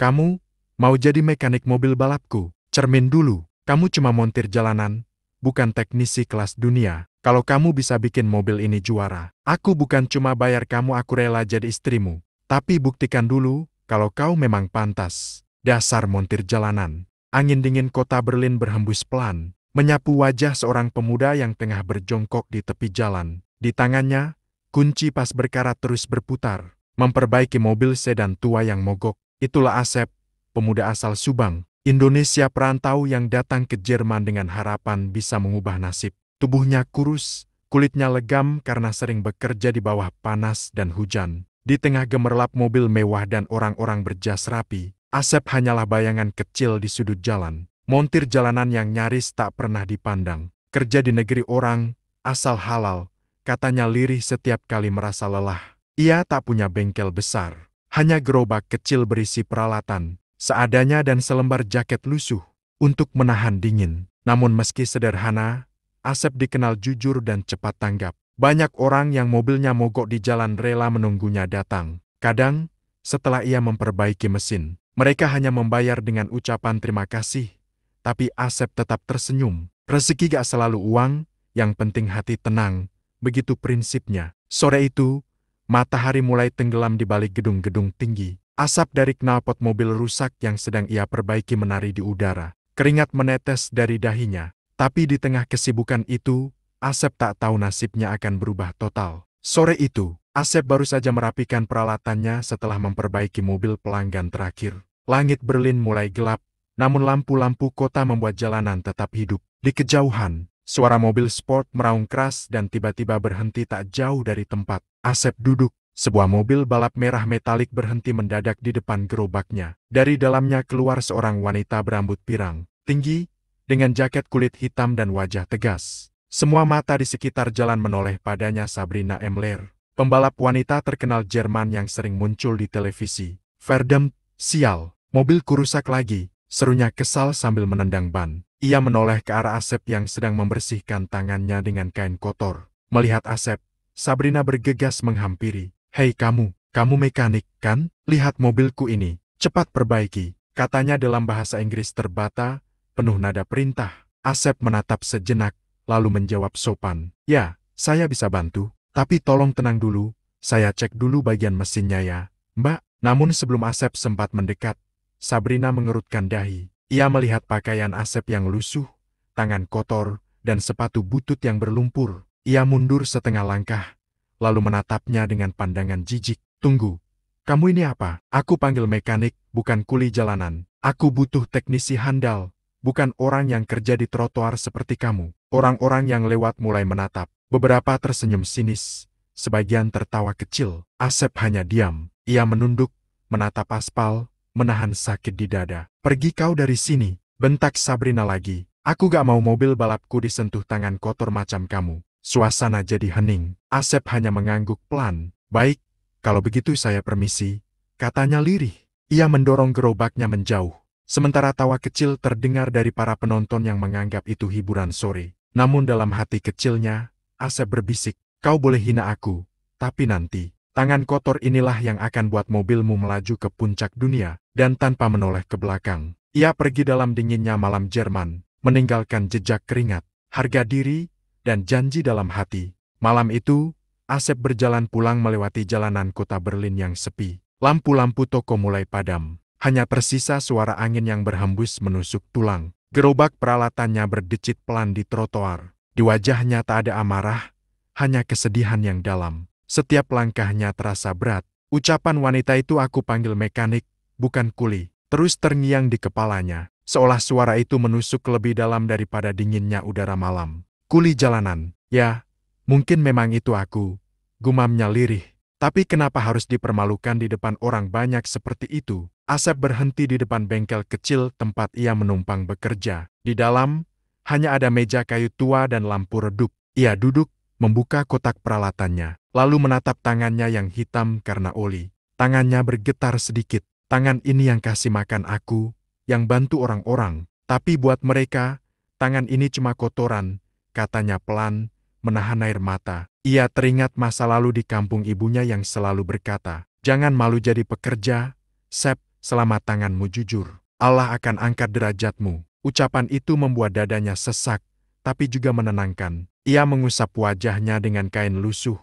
Kamu mau jadi mekanik mobil balapku? Cermin dulu, kamu cuma montir jalanan, bukan teknisi kelas dunia. Kalau kamu bisa bikin mobil ini juara, aku bukan cuma bayar kamu, aku rela jadi istrimu. Tapi buktikan dulu kalau kau memang pantas. Dasar montir jalanan. Angin dingin kota Berlin berhembus pelan, menyapu wajah seorang pemuda yang tengah berjongkok di tepi jalan. Di tangannya, kunci pas berkarat terus berputar, memperbaiki mobil sedan tua yang mogok. Itulah Asep, pemuda asal Subang, Indonesia, perantau yang datang ke Jerman dengan harapan bisa mengubah nasib. Tubuhnya kurus, kulitnya legam karena sering bekerja di bawah panas dan hujan. Di tengah gemerlap mobil mewah dan orang-orang berjas rapi, Asep hanyalah bayangan kecil di sudut jalan. Montir jalanan yang nyaris tak pernah dipandang. Kerja di negeri orang, asal halal, katanya lirih setiap kali merasa lelah. Ia tak punya bengkel besar, hanya gerobak kecil berisi peralatan, seadanya dan selembar jaket lusuh untuk menahan dingin. Namun meski sederhana, Asep dikenal jujur dan cepat tanggap. Banyak orang yang mobilnya mogok di jalan rela menunggunya datang. Kadang, setelah ia memperbaiki mesin, mereka hanya membayar dengan ucapan terima kasih. Tapi Asep tetap tersenyum. Rezeki gak selalu uang, yang penting hati tenang. Begitu prinsipnya. Sore itu, matahari mulai tenggelam di balik gedung-gedung tinggi. Asap dari knalpot mobil rusak yang sedang ia perbaiki menari di udara. Keringat menetes dari dahinya. Tapi di tengah kesibukan itu, Asep tak tahu nasibnya akan berubah total. Sore itu, Asep baru saja merapikan peralatannya setelah memperbaiki mobil pelanggan terakhir. Langit Berlin mulai gelap, namun lampu-lampu kota membuat jalanan tetap hidup. Di kejauhan, suara mobil sport meraung keras dan tiba-tiba berhenti tak jauh dari tempat Asep duduk. Sebuah mobil balap merah metalik berhenti mendadak di depan gerobaknya. Dari dalamnya keluar seorang wanita berambut pirang, tinggi, dengan jaket kulit hitam dan wajah tegas. Semua mata di sekitar jalan menoleh padanya. Sabrina Emler, pembalap wanita terkenal Jerman yang sering muncul di televisi. Verdammt, sial, mobilku rusak lagi, serunya kesal sambil menendang ban. Ia menoleh ke arah Asep yang sedang membersihkan tangannya dengan kain kotor. Melihat Asep, Sabrina bergegas menghampiri. Hei kamu mekanik, kan? Lihat mobilku ini, cepat perbaiki, katanya dalam bahasa Inggris terbata, penuh nada perintah. Asep menatap sejenak, lalu menjawab sopan. Ya, saya bisa bantu, tapi tolong tenang dulu, saya cek dulu bagian mesinnya ya, Mbak. Namun sebelum Asep sempat mendekat, Sabrina mengerutkan dahi. Ia melihat pakaian Asep yang lusuh, tangan kotor, dan sepatu butut yang berlumpur. Ia mundur setengah langkah, lalu menatapnya dengan pandangan jijik. Tunggu, kamu ini apa? Aku panggil mekanik, bukan kuli jalanan. Aku butuh teknisi handal, bukan orang yang kerja di trotoar seperti kamu. Orang-orang yang lewat mulai menatap. Beberapa tersenyum sinis, sebagian tertawa kecil. Asep hanya diam. Ia menunduk, menatap aspal, menahan sakit di dada. Pergi kau dari sini, bentak Sabrina lagi. Aku gak mau mobil balapku disentuh tangan kotor macam kamu. Suasana jadi hening. Asep hanya mengangguk pelan. Baik, kalau begitu saya permisi, katanya lirih. Ia mendorong gerobaknya menjauh. Sementara tawa kecil terdengar dari para penonton yang menganggap itu hiburan sore. Namun dalam hati kecilnya, Asep berbisik, kau boleh hina aku, tapi nanti, tangan kotor inilah yang akan buat mobilmu melaju ke puncak dunia. Dan tanpa menoleh ke belakang, ia pergi dalam dinginnya malam Jerman, meninggalkan jejak keringat, harga diri, dan janji dalam hati. Malam itu, Asep berjalan pulang melewati jalanan kota Berlin yang sepi. Lampu-lampu toko mulai padam. Hanya tersisa suara angin yang berhembus menusuk tulang. Gerobak peralatannya berdecit pelan di trotoar. Di wajahnya tak ada amarah, hanya kesedihan yang dalam. Setiap langkahnya terasa berat. Ucapan wanita itu, aku panggil mekanik, bukan kuli, terus terngiang di kepalanya, seolah suara itu menusuk lebih dalam daripada dinginnya udara malam. Kuli jalanan, ya, mungkin memang itu aku, gumamnya lirih. Tapi kenapa harus dipermalukan di depan orang banyak seperti itu? Asep berhenti di depan bengkel kecil tempat ia menumpang bekerja. Di dalam, hanya ada meja kayu tua dan lampu redup. Ia duduk, membuka kotak peralatannya, lalu menatap tangannya yang hitam karena oli. Tangannya bergetar sedikit. Tangan ini yang kasih makan aku, yang bantu orang-orang. Tapi buat mereka, tangan ini cuma kotoran, katanya pelan, menahan air mata. Ia teringat masa lalu di kampung ibunya yang selalu berkata, jangan malu jadi pekerja, Sep, selama tanganmu jujur, Allah akan angkat derajatmu. Ucapan itu membuat dadanya sesak, tapi juga menenangkan. Ia mengusap wajahnya dengan kain lusuh,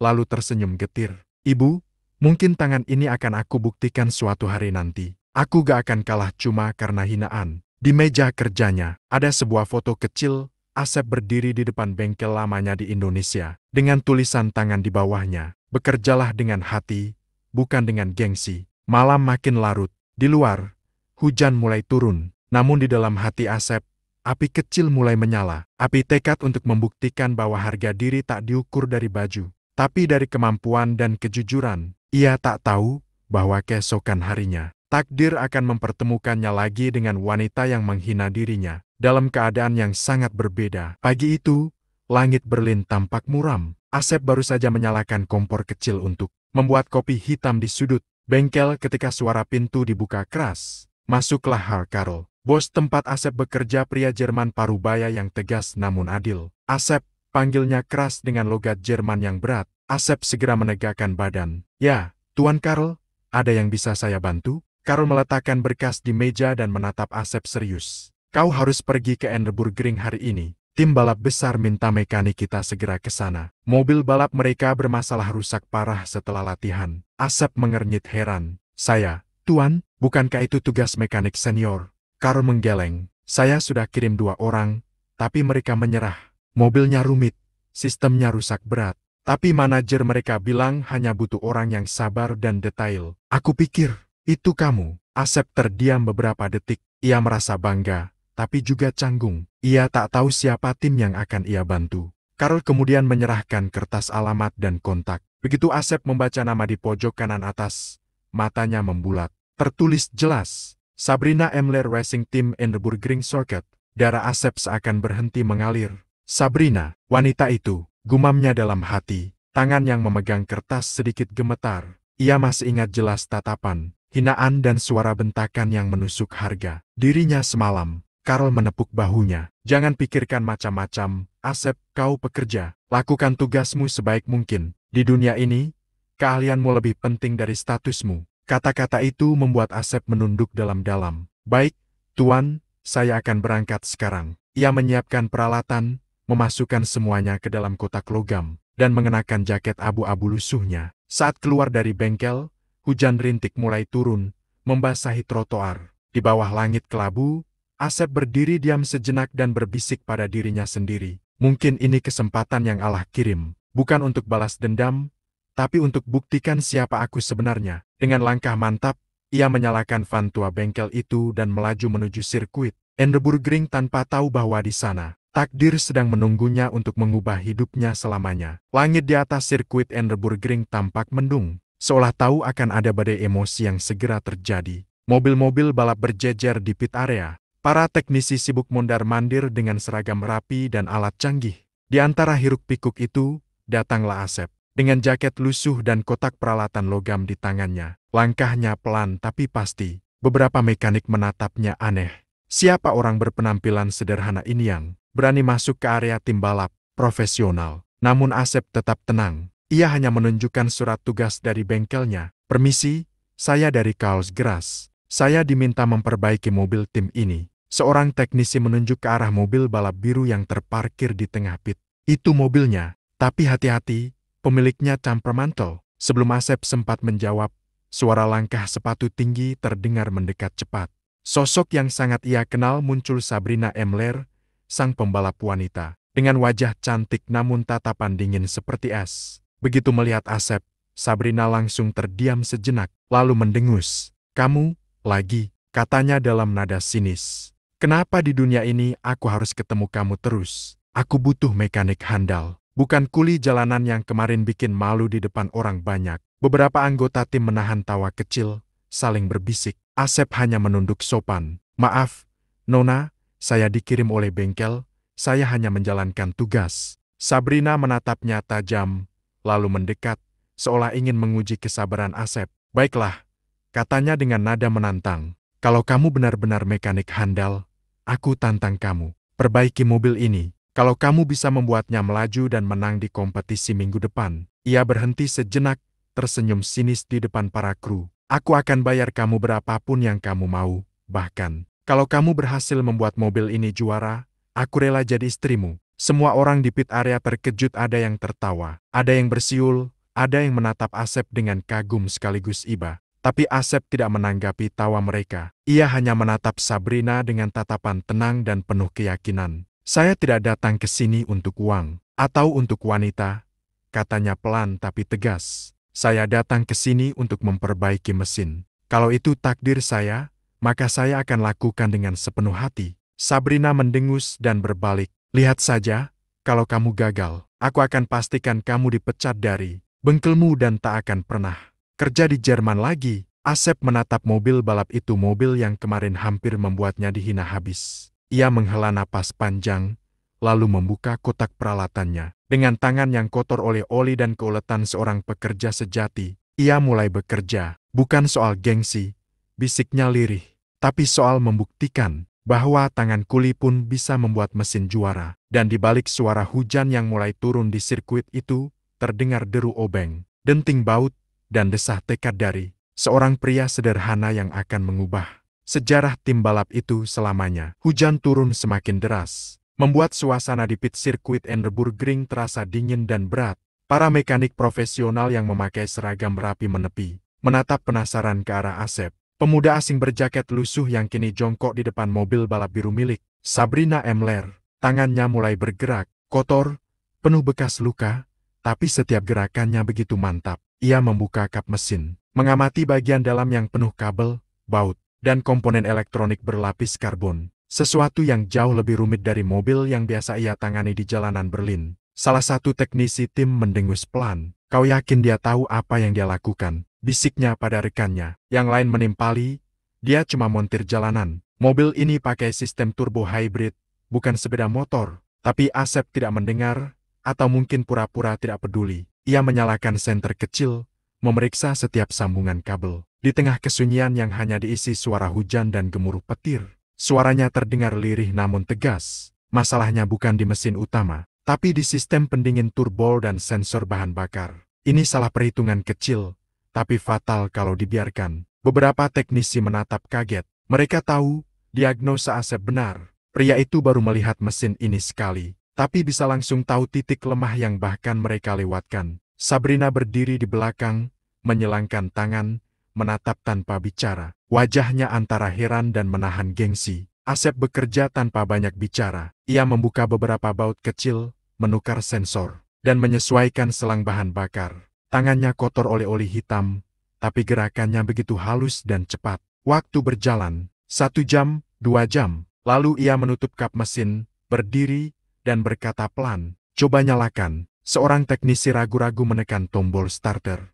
lalu tersenyum getir. Ibu, mungkin tangan ini akan aku buktikan suatu hari nanti. Aku gak akan kalah cuma karena hinaan. Di meja kerjanya, ada sebuah foto kecil, Asep berdiri di depan bengkel lamanya di Indonesia, dengan tulisan tangan di bawahnya. Bekerjalah dengan hati, bukan dengan gengsi. Malam makin larut. Di luar, hujan mulai turun. Namun di dalam hati Asep, api kecil mulai menyala. Api tekad untuk membuktikan bahwa harga diri tak diukur dari baju, tapi dari kemampuan dan kejujuran. Ia tak tahu bahwa keesokan harinya, takdir akan mempertemukannya lagi dengan wanita yang menghina dirinya, dalam keadaan yang sangat berbeda. Pagi itu, langit Berlin tampak muram. Asep baru saja menyalakan kompor kecil untuk membuat kopi hitam di sudut bengkel ketika suara pintu dibuka keras. Masuklah Karl, bos tempat Asep bekerja, pria Jerman parubaya yang tegas namun adil. Asep, panggilnya keras dengan logat Jerman yang berat. Asep segera menegakkan badan. Ya, Tuan Karl, ada yang bisa saya bantu? Karl meletakkan berkas di meja dan menatap Asep serius. Kau harus pergi ke Nürburgring hari ini. Tim balap besar minta mekanik kita segera ke sana. Mobil balap mereka bermasalah, rusak parah setelah latihan. Asep mengernyit heran. Saya, Tuan, bukankah itu tugas mekanik senior? Karl menggeleng. Saya sudah kirim 2 orang, tapi mereka menyerah. Mobilnya rumit, sistemnya rusak berat. Tapi manajer mereka bilang hanya butuh orang yang sabar dan detail. Aku pikir, itu kamu. Asep terdiam beberapa detik. Ia merasa bangga, tapi juga canggung. Ia tak tahu siapa tim yang akan ia bantu. Karl kemudian menyerahkan kertas alamat dan kontak. Begitu Asep membaca nama di pojok kanan atas, matanya membulat. Tertulis jelas, Sabrina Emler Racing Team Nürburgring Circuit. Darah Asep seakan berhenti mengalir. Sabrina, wanita itu, gumamnya dalam hati. Tangan yang memegang kertas sedikit gemetar. Ia masih ingat jelas tatapan, hinaan dan suara bentakan yang menusuk harga dirinya semalam. Karl menepuk bahunya. Jangan pikirkan macam-macam, Asep, kau pekerja. Lakukan tugasmu sebaik mungkin. Di dunia ini, keahlianmu lebih penting dari statusmu. Kata-kata itu membuat Asep menunduk dalam-dalam. Baik, Tuan, saya akan berangkat sekarang. Ia menyiapkan peralatan, memasukkan semuanya ke dalam kotak logam, dan mengenakan jaket abu-abu lusuhnya. Saat keluar dari bengkel, hujan rintik mulai turun, membasahi trotoar. Di bawah langit kelabu, Asep berdiri diam sejenak dan berbisik pada dirinya sendiri. Mungkin ini kesempatan yang Allah kirim, bukan untuk balas dendam, tapi untuk buktikan siapa aku sebenarnya. Dengan langkah mantap, ia menyalakan van tua bengkel itu dan melaju menuju sirkuit Nürburgring tanpa tahu bahwa di sana, takdir sedang menunggunya untuk mengubah hidupnya selamanya. Langit di atas sirkuit Nürburgring tampak mendung, seolah tahu akan ada badai emosi yang segera terjadi. Mobil-mobil balap berjejer di pit area. Para teknisi sibuk mondar-mandir dengan seragam rapi dan alat canggih. Di antara hiruk-pikuk itu, datanglah Asep. Dengan jaket lusuh dan kotak peralatan logam di tangannya. Langkahnya pelan tapi pasti. Beberapa mekanik menatapnya aneh. Siapa orang berpenampilan sederhana ini yang berani masuk ke area tim balap profesional? Namun Asep tetap tenang. Ia hanya menunjukkan surat tugas dari bengkelnya. Permisi, saya dari Karlsgras. Saya diminta memperbaiki mobil tim ini. Seorang teknisi menunjuk ke arah mobil balap biru yang terparkir di tengah pit. Itu mobilnya, tapi hati-hati, pemiliknya temperamental. Sebelum Asep sempat menjawab, suara langkah sepatu tinggi terdengar mendekat cepat. Sosok yang sangat ia kenal muncul, Sabrina Emler, sang pembalap wanita. Dengan wajah cantik namun tatapan dingin seperti es. Begitu melihat Asep, Sabrina langsung terdiam sejenak, lalu mendengus. Kamu lagi, katanya dalam nada sinis. Kenapa di dunia ini aku harus ketemu kamu terus? Aku butuh mekanik handal, bukan kuli jalanan yang kemarin bikin malu di depan orang banyak. Beberapa anggota tim menahan tawa kecil, saling berbisik. Asep hanya menunduk sopan. Maaf, Nona, saya dikirim oleh bengkel, saya hanya menjalankan tugas. Sabrina menatapnya tajam, lalu mendekat, seolah ingin menguji kesabaran Asep. Baiklah, katanya dengan nada menantang. Kalau kamu benar-benar mekanik handal, aku tantang kamu. Perbaiki mobil ini. Kalau kamu bisa membuatnya melaju dan menang di kompetisi minggu depan. Ia berhenti sejenak, tersenyum sinis di depan para kru. Aku akan bayar kamu berapapun yang kamu mau, bahkan kalau kamu berhasil membuat mobil ini juara, aku rela jadi istrimu. Semua orang di pit area terkejut, ada yang tertawa, ada yang bersiul, ada yang menatap Asep dengan kagum sekaligus iba. Tapi Asep tidak menanggapi tawa mereka. Ia hanya menatap Sabrina dengan tatapan tenang dan penuh keyakinan. Saya tidak datang ke sini untuk uang, atau untuk wanita, katanya pelan tapi tegas. Saya datang ke sini untuk memperbaiki mesin. Kalau itu takdir saya, maka saya akan lakukan dengan sepenuh hati. Sabrina mendengus dan berbalik. Lihat saja, kalau kamu gagal, aku akan pastikan kamu dipecat dari bengkelmu dan tak akan pernah kerja di Jerman lagi. Asep menatap mobil balap itu, mobil yang kemarin hampir membuatnya dihina habis. Ia menghela napas panjang, lalu membuka kotak peralatannya. Dengan tangan yang kotor oleh oli dan keuletan seorang pekerja sejati, ia mulai bekerja. Bukan soal gengsi, bisiknya lirih, tapi soal membuktikan bahwa tangan kuli pun bisa membuat mesin juara. Dan di balik suara hujan yang mulai turun di sirkuit itu, terdengar deru obeng, denting baut, dan desah tekad dari seorang pria sederhana yang akan mengubah sejarah tim balap itu selamanya. Hujan turun semakin deras, membuat suasana di pit sirkuit Nürburgring terasa dingin dan berat. Para mekanik profesional yang memakai seragam rapi menepi, menatap penasaran ke arah Asep, pemuda asing berjaket lusuh yang kini jongkok di depan mobil balap biru milik Sabrina Emler. Tangannya mulai bergerak, kotor, penuh bekas luka, tapi setiap gerakannya begitu mantap. Ia membuka kap mesin, mengamati bagian dalam yang penuh kabel, baut, dan komponen elektronik berlapis karbon. Sesuatu yang jauh lebih rumit dari mobil yang biasa ia tangani di jalanan Berlin. Salah satu teknisi tim mendengus pelan. Kau yakin dia tahu apa yang dia lakukan? Bisiknya pada rekannya. Yang lain menimpali, dia cuma montir jalanan. Mobil ini pakai sistem turbo hybrid, bukan sepeda motor. Tapi Asep tidak mendengar, atau mungkin pura-pura tidak peduli. Ia menyalakan senter kecil, memeriksa setiap sambungan kabel. Di tengah kesunyian yang hanya diisi suara hujan dan gemuruh petir, suaranya terdengar lirih namun tegas. Masalahnya bukan di mesin utama, tapi di sistem pendingin turbo dan sensor bahan bakar. Ini salah perhitungan kecil, tapi fatal kalau dibiarkan. Beberapa teknisi menatap kaget. Mereka tahu, diagnosa Asep benar. Pria itu baru melihat mesin ini sekali, tapi bisa langsung tahu titik lemah yang bahkan mereka lewatkan. Sabrina berdiri di belakang, menyilangkan tangan, menatap tanpa bicara. Wajahnya antara heran dan menahan gengsi. Asep bekerja tanpa banyak bicara. Ia membuka beberapa baut kecil, menukar sensor, dan menyesuaikan selang bahan bakar. Tangannya kotor oleh oli hitam, tapi gerakannya begitu halus dan cepat. Waktu berjalan, 1 jam, 2 jam. Lalu ia menutup kap mesin, berdiri, dan berkata pelan, "Coba nyalakan." Seorang teknisi ragu-ragu menekan tombol starter.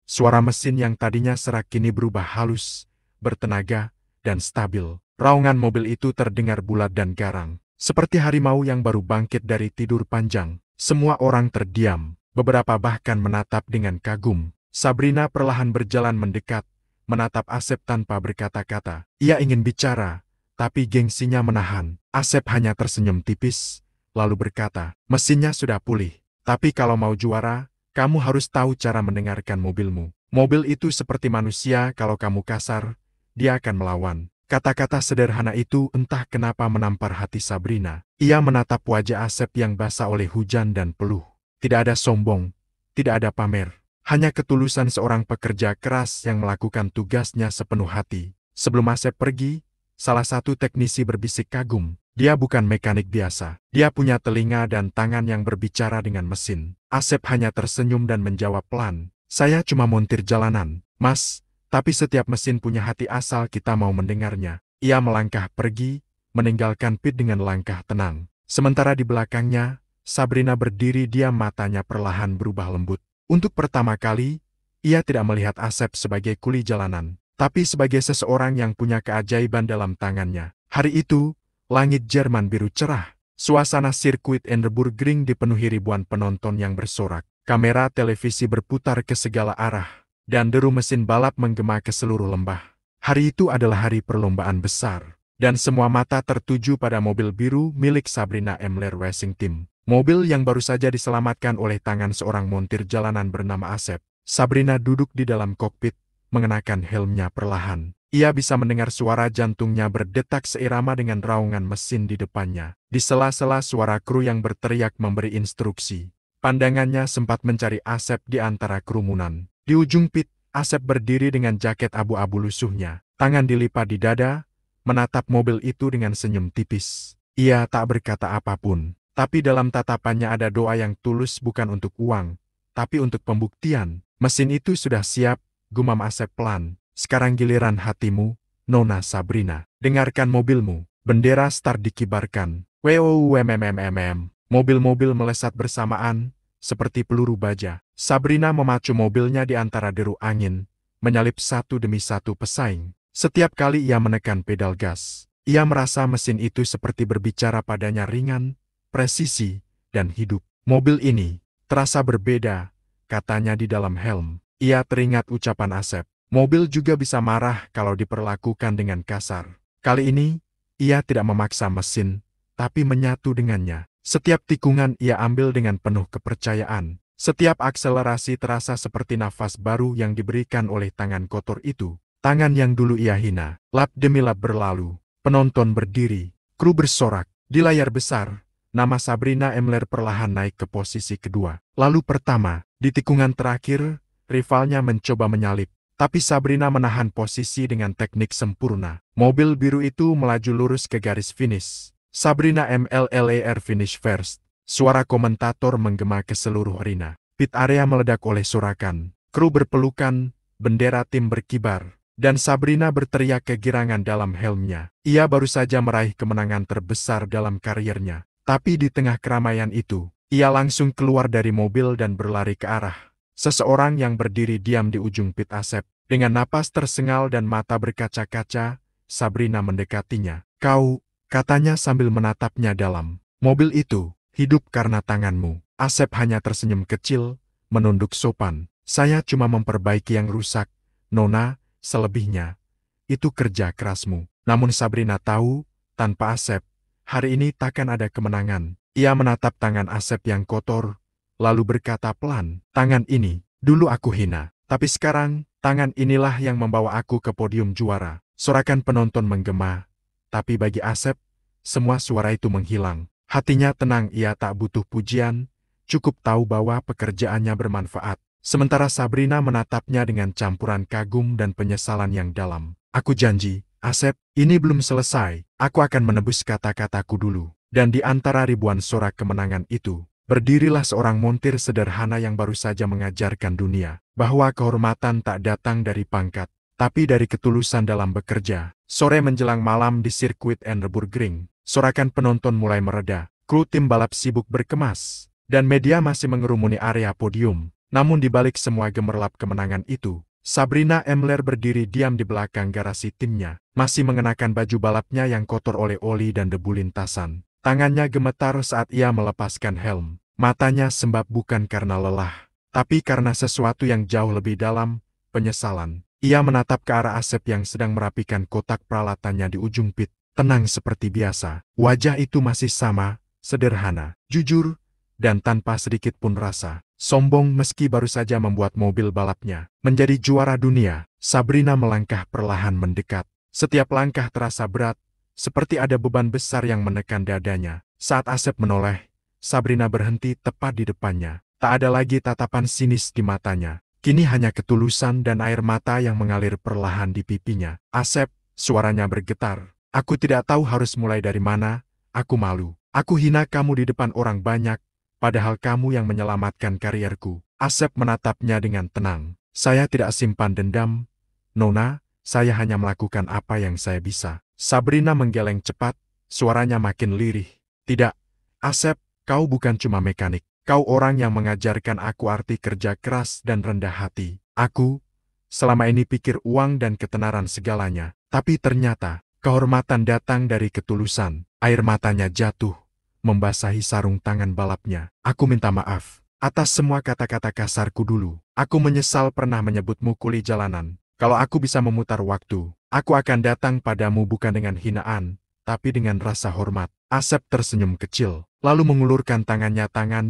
Suara mesin yang tadinya serak kini berubah halus, bertenaga, dan stabil. Raungan mobil itu terdengar bulat dan garang, seperti harimau yang baru bangkit dari tidur panjang. Semua orang terdiam, beberapa bahkan menatap dengan kagum. Sabrina perlahan berjalan mendekat, menatap Asep tanpa berkata-kata. Ia ingin bicara, tapi gengsinya menahan. Asep hanya tersenyum tipis, lalu berkata, "Mesinnya sudah pulih, tapi kalau mau juara, kamu harus tahu cara mendengarkan mobilmu. Mobil itu seperti manusia, kalau kamu kasar, dia akan melawan." Kata-kata sederhana itu entah kenapa menampar hati Sabrina. Ia menatap wajah Asep yang basah oleh hujan dan peluh. Tidak ada sombong, tidak ada pamer. Hanya ketulusan seorang pekerja keras yang melakukan tugasnya sepenuh hati. Sebelum Asep pergi, salah satu teknisi berbisik kagum. Dia bukan mekanik biasa. Dia punya telinga dan tangan yang berbicara dengan mesin. Asep hanya tersenyum dan menjawab pelan, "Saya cuma montir jalanan, Mas, tapi setiap mesin punya hati asal kita mau mendengarnya." Ia melangkah pergi, meninggalkan pit dengan langkah tenang. Sementara di belakangnya, Sabrina berdiri diam, matanya perlahan berubah lembut. Untuk pertama kali, ia tidak melihat Asep sebagai kuli jalanan, tapi sebagai seseorang yang punya keajaiban dalam tangannya. Hari itu, langit Jerman biru cerah. Suasana sirkuit Nürburgring dipenuhi ribuan penonton yang bersorak. Kamera televisi berputar ke segala arah, dan deru mesin balap menggema ke seluruh lembah. Hari itu adalah hari perlombaan besar, dan semua mata tertuju pada mobil biru milik Sabrina Emler Racing Team. Mobil yang baru saja diselamatkan oleh tangan seorang montir jalanan bernama Asep. Sabrina duduk di dalam kokpit, mengenakan helmnya perlahan. Ia bisa mendengar suara jantungnya berdetak seirama dengan raungan mesin di depannya. Di sela-sela suara kru yang berteriak memberi instruksi, pandangannya sempat mencari Asep di antara kerumunan. Di ujung pit, Asep berdiri dengan jaket abu-abu lusuhnya, tangan dilipat di dada, menatap mobil itu dengan senyum tipis. Ia tak berkata apapun, tapi dalam tatapannya ada doa yang tulus bukan untuk uang, tapi untuk pembuktian. Mesin itu sudah siap, gumam Asep pelan. Sekarang giliran hatimu, Nona Sabrina. Dengarkan mobilmu. Bendera start dikibarkan. WOUMMMM. Mobil-mobil melesat bersamaan, seperti peluru baja. Sabrina memacu mobilnya di antara deru angin, menyalip satu demi satu pesaing. Setiap kali ia menekan pedal gas, ia merasa mesin itu seperti berbicara padanya ringan, presisi, dan hidup. Mobil ini terasa berbeda, katanya di dalam helm. Ia teringat ucapan Asep. Mobil juga bisa marah kalau diperlakukan dengan kasar. Kali ini, ia tidak memaksa mesin, tapi menyatu dengannya. Setiap tikungan ia ambil dengan penuh kepercayaan. Setiap akselerasi terasa seperti nafas baru yang diberikan oleh tangan kotor itu. Tangan yang dulu ia hina. Lap demi lap berlalu. Penonton berdiri. Kru bersorak. Di layar besar, nama Sabrina Emler perlahan naik ke posisi kedua. Lalu pertama, di tikungan terakhir, rivalnya mencoba menyalip. Tapi Sabrina menahan posisi dengan teknik sempurna. Mobil biru itu melaju lurus ke garis finish. Sabrina MLLAR finish first. Suara komentator menggema ke seluruh arena. Pit area meledak oleh sorakan. Kru berpelukan, bendera tim berkibar. Dan Sabrina berteriak kegirangan dalam helmnya. Ia baru saja meraih kemenangan terbesar dalam karirnya. Tapi di tengah keramaian itu, ia langsung keluar dari mobil dan berlari ke arah seseorang yang berdiri diam di ujung pit Asep. Dengan napas tersengal dan mata berkaca-kaca, Sabrina mendekatinya. Kau, katanya sambil menatapnya dalam. Mobil itu, hidup karena tanganmu. Asep hanya tersenyum kecil, menunduk sopan. Saya cuma memperbaiki yang rusak, Nona, selebihnya. Itu kerja kerasmu. Namun Sabrina tahu, tanpa Asep, hari ini takkan ada kemenangan. Ia menatap tangan Asep yang kotor, lalu berkata pelan, tangan ini, dulu aku hina. Tapi sekarang, tangan inilah yang membawa aku ke podium juara. Sorakan penonton menggema. Tapi bagi Asep, semua suara itu menghilang. Hatinya tenang, ia tak butuh pujian, cukup tahu bahwa pekerjaannya bermanfaat. Sementara Sabrina menatapnya dengan campuran kagum dan penyesalan yang dalam. Aku janji, Asep, ini belum selesai. Aku akan menebus kata-kataku dulu. Dan di antara ribuan sorak kemenangan itu, berdirilah seorang montir sederhana yang baru saja mengajarkan dunia bahwa kehormatan tak datang dari pangkat, tapi dari ketulusan dalam bekerja. Sore menjelang malam di sirkuit Nürburgring, sorakan penonton mulai mereda. Kru tim balap sibuk berkemas, dan media masih mengerumuni area podium. Namun di balik semua gemerlap kemenangan itu, Sabrina Emler berdiri diam di belakang garasi timnya, masih mengenakan baju balapnya yang kotor oleh oli dan debu lintasan. Tangannya gemetar saat ia melepaskan helm. Matanya sembab bukan karena lelah, tapi karena sesuatu yang jauh lebih dalam, penyesalan. Ia menatap ke arah Asep yang sedang merapikan kotak peralatannya di ujung pit. Tenang seperti biasa. Wajah itu masih sama, sederhana, jujur, dan tanpa sedikit pun rasa sombong meski baru saja membuat mobil balapnya menjadi juara dunia. Sabrina melangkah perlahan mendekat. Setiap langkah terasa berat, seperti ada beban besar yang menekan dadanya. Saat Asep menoleh, Sabrina berhenti tepat di depannya. Tak ada lagi tatapan sinis di matanya. Kini hanya ketulusan dan air mata yang mengalir perlahan di pipinya. Asep, suaranya bergetar. Aku tidak tahu harus mulai dari mana. Aku malu. Aku hina kamu di depan orang banyak, padahal kamu yang menyelamatkan karierku. Asep menatapnya dengan tenang. Saya tidak simpan dendam, Nona. Saya hanya melakukan apa yang saya bisa. Sabrina menggeleng cepat, suaranya makin lirih. Tidak, Asep, kau bukan cuma mekanik. Kau orang yang mengajarkan aku arti kerja keras dan rendah hati. Aku, selama ini pikir uang dan ketenaran segalanya. Tapi ternyata, kehormatan datang dari ketulusan. Air matanya jatuh, membasahi sarung tangan balapnya. Aku minta maaf atas semua kata-kata kasarku dulu. Aku menyesal pernah menyebutmu kuli jalanan. Kalau aku bisa memutar waktu, aku akan datang padamu bukan dengan hinaan, tapi dengan rasa hormat. Asep tersenyum kecil, lalu mengulurkan tangan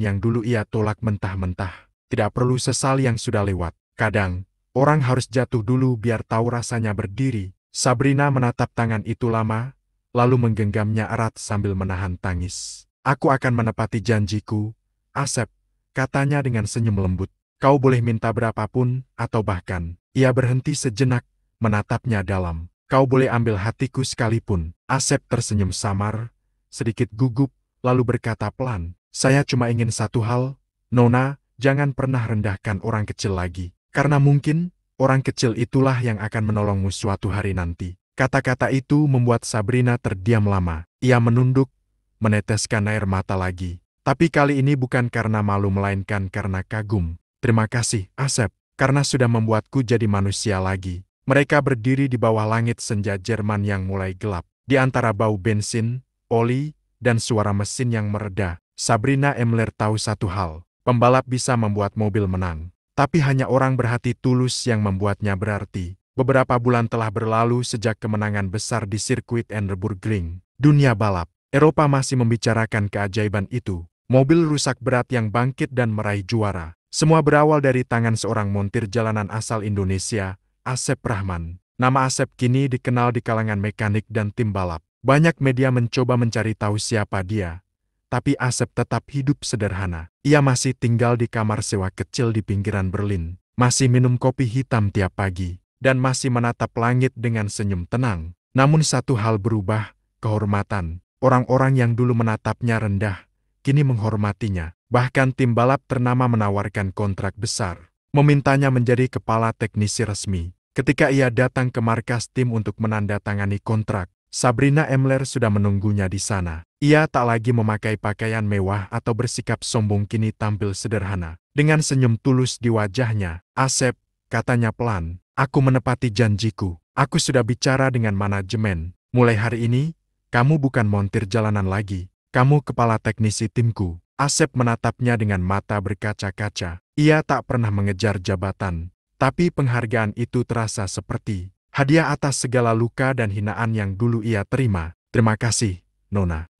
yang dulu ia tolak mentah-mentah. Tidak perlu sesal yang sudah lewat. Kadang, Orang harus jatuh dulu biar tahu rasanya berdiri. Sabrina menatap tangan itu lama, lalu menggenggamnya erat sambil menahan tangis. Aku akan menepati janjiku, Asep, katanya dengan senyum lembut. Kau boleh minta berapapun, atau bahkan, ia berhenti sejenak, menatapnya dalam. Kau boleh ambil hatiku sekalipun. Asep tersenyum samar, sedikit gugup, lalu berkata pelan, saya cuma ingin satu hal, Nona, jangan pernah rendahkan orang kecil lagi. Karena mungkin, orang kecil itulah yang akan menolongmu suatu hari nanti. Kata-kata itu membuat Sabrina terdiam lama. Ia menunduk, meneteskan air mata lagi. Tapi kali ini bukan karena malu melainkan karena kagum. Terima kasih, Asep, karena sudah membuatku jadi manusia lagi. Mereka berdiri di bawah langit senja Jerman yang mulai gelap. Di antara bau bensin, oli, dan suara mesin yang mereda, Sabrina Emler tahu satu hal. Pembalap bisa membuat mobil menang. Tapi hanya orang berhati tulus yang membuatnya berarti. Beberapa bulan telah berlalu sejak kemenangan besar di sirkuit Nürburgring. Dunia balap, Eropa masih membicarakan keajaiban itu. Mobil rusak berat yang bangkit dan meraih juara. Semua berawal dari tangan seorang montir jalanan asal Indonesia, Asep Rahman. Nama Asep kini dikenal di kalangan mekanik dan tim balap. Banyak media mencoba mencari tahu siapa dia. Tapi Asep tetap hidup sederhana. Ia masih tinggal di kamar sewa kecil di pinggiran Berlin, masih minum kopi hitam tiap pagi, dan masih menatap langit dengan senyum tenang. Namun satu hal berubah, kehormatan. Orang-orang yang dulu menatapnya rendah, kini menghormatinya. Bahkan tim balap ternama menawarkan kontrak besar, memintanya menjadi kepala teknisi resmi. Ketika ia datang ke markas tim untuk menandatangani kontrak, Sabrina Emler sudah menunggunya di sana. Ia tak lagi memakai pakaian mewah atau bersikap sombong, kini tampil sederhana. Dengan senyum tulus di wajahnya, Asep, katanya pelan, aku menepati janjiku. Aku sudah bicara dengan manajemen. Mulai hari ini, kamu bukan montir jalanan lagi. Kamu kepala teknisi timku. Asep menatapnya dengan mata berkaca-kaca. Ia tak pernah mengejar jabatan. Tapi penghargaan itu terasa seperti hadiah atas segala luka dan hinaan yang dulu ia terima. Terima kasih, Nona.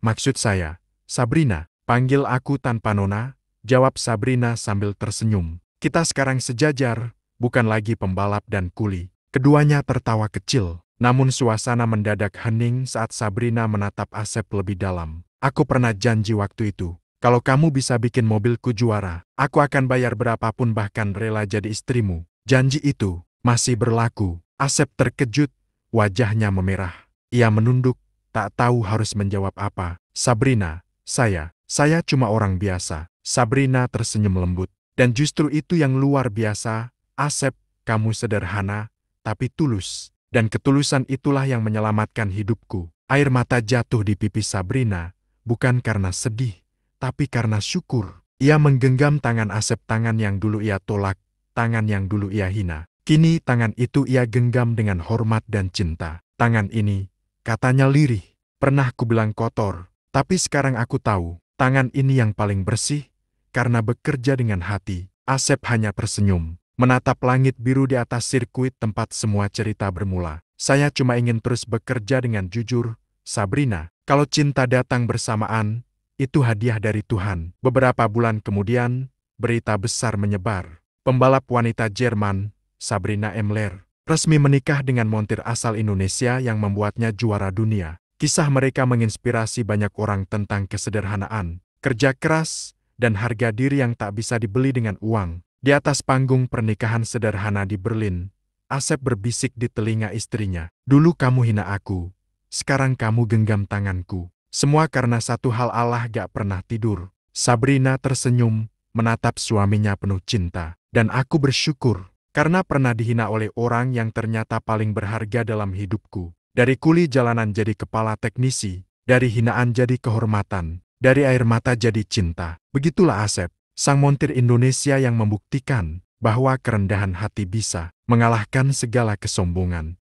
Maksud saya, Sabrina. Panggil aku tanpa Nona, jawab Sabrina sambil tersenyum. Kita sekarang sejajar, bukan lagi pembalap dan kuli. Keduanya tertawa kecil, namun suasana mendadak hening saat Sabrina menatap Asep lebih dalam. Aku pernah janji waktu itu, kalau kamu bisa bikin mobilku juara, aku akan bayar berapapun, bahkan rela jadi istrimu. Janji itu masih berlaku. Asep terkejut, wajahnya memerah. Ia menunduk, tak tahu harus menjawab apa. Sabrina, saya cuma orang biasa. Sabrina tersenyum lembut. Dan justru itu yang luar biasa, Asep, kamu sederhana, tapi tulus. Dan ketulusan itulah yang menyelamatkan hidupku. Air mata jatuh di pipi Sabrina, bukan karena sedih, tapi karena syukur. Ia menggenggam tangan Asep, tangan yang dulu ia tolak, tangan yang dulu ia hina. Kini tangan itu ia genggam dengan hormat dan cinta. Tangan ini, katanya lirih, pernah kubilang kotor, tapi sekarang aku tahu, tangan ini yang paling bersih, karena bekerja dengan hati. Asep hanya tersenyum, menatap langit biru di atas sirkuit tempat semua cerita bermula. Saya cuma ingin terus bekerja dengan jujur, Sabrina. Kalau cinta datang bersamaan, itu hadiah dari Tuhan. Beberapa bulan kemudian, berita besar menyebar. Pembalap wanita Jerman, Sabrina Emler, resmi menikah dengan montir asal Indonesia yang membuatnya juara dunia. Kisah mereka menginspirasi banyak orang tentang kesederhanaan, kerja keras, dan harga diri yang tak bisa dibeli dengan uang. Di atas panggung pernikahan sederhana di Berlin, Asep berbisik di telinga istrinya, "Dulu kamu hina aku, sekarang kamu genggam tanganku. Semua karena satu hal, Allah gak pernah tidur." Sabrina tersenyum, menatap suaminya penuh cinta. Dan aku bersyukur, karena pernah dihina oleh orang yang ternyata paling berharga dalam hidupku. Dari kuli jalanan jadi kepala teknisi, dari hinaan jadi kehormatan, dari air mata jadi cinta. Begitulah Asep, sang montir Indonesia yang membuktikan bahwa kerendahan hati bisa mengalahkan segala kesombongan.